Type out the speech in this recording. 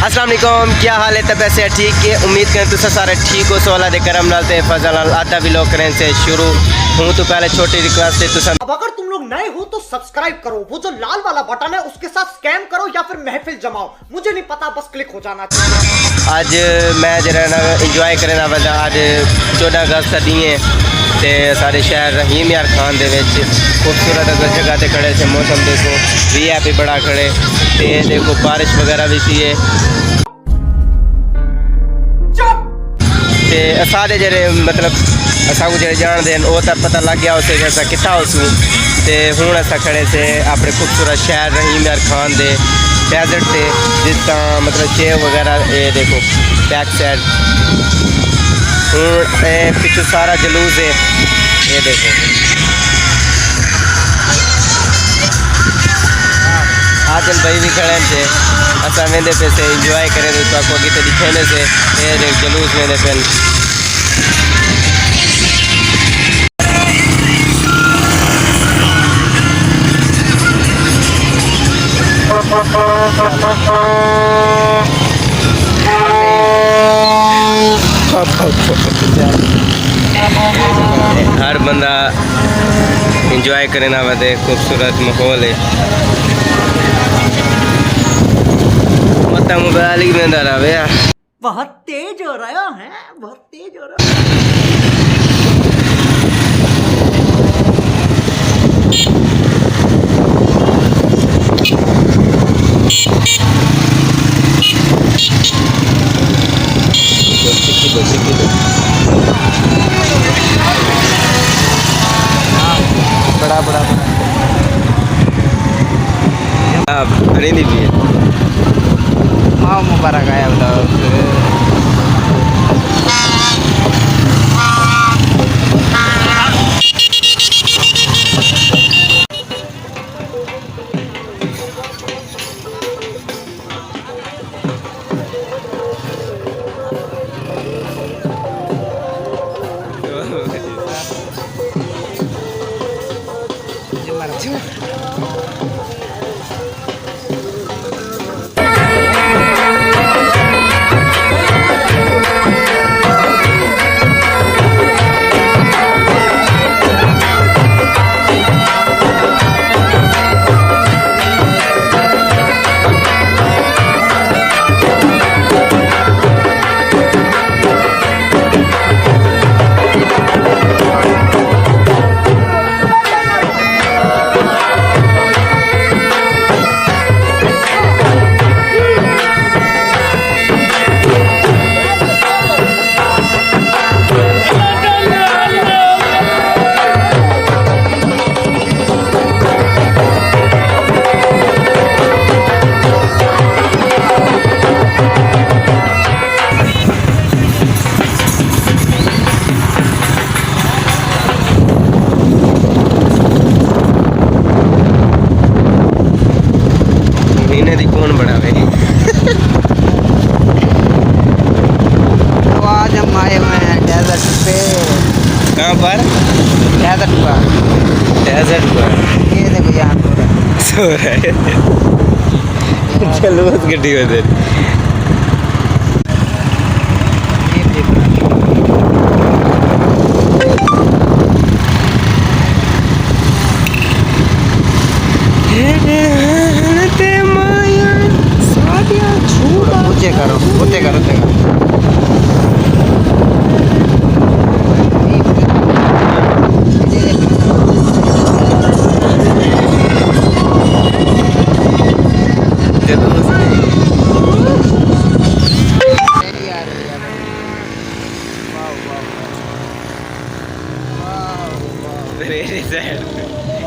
अस्सलाम वालेकुम, क्या हाल है? तबीयत से ठीक है? उम्मीद करें तुम सारे ठीक हो। सोला दे करम नाल ते फजल नाल आधा भी लोग करें से शुरू हूँ। तो पहले छोटी रिक्वेस्ट है तुम अब अगर तुम लोग नए हो तो सब्सक्राइब करो, वो जो लाल वाला बटन है उसके साथ स्कैम करो या फिर महफिल जमाओ, मुझे नहीं पता, बस क्लिक हो जाना चाहिए। आज मैं जरा इंजॉय करें वाला आज 14 अगस्त दी है ते सारे शहर रहीम यार खान दे विच खूबसूरत जगह ते खड़े से मौसम देखो वी बड़ा खड़े ते देखो बारिश वगैरह भी थी है ते सारे जेरे मतलब असा को जेरे जान देन वो तो पता लग गया उसे असा कितना उसू ते हूँ असा खड़े से अपने खूबसूरत शहर रहीम यार खान दे डेजर्ट से जिस तरह मतलब शेव वगैरह ये देखो बैक साइड हूँ पिछू सारा जलूस है ये देखो। आजल भाई भी खड़े थे असा वेंदे पे से इंजॉय करें तो आपको अगे तो दिखेने से ये देख जलूस वेंदे पे हर बंदा इंजॉय करे ना वदे खूबसूरत माहौल है मत मोबाइल ही में डरा भैया बहुत तेज हो रहा है, बहुत तेज हो रहा है। बड़ा बड़ा खरीदी भी है माँ मुबारक आया बताओ। कौन बड़ा है तो आज हम आए हुए हैं डेजर्ट पे। कहाँ पर? डेजर्ट पर। डेजर्ट पर ये देखो यहाँ सो रहा है चलो बस गड्डी में दे ऊँचे करो ऊँचे करो ऊँचे करो। Very sad.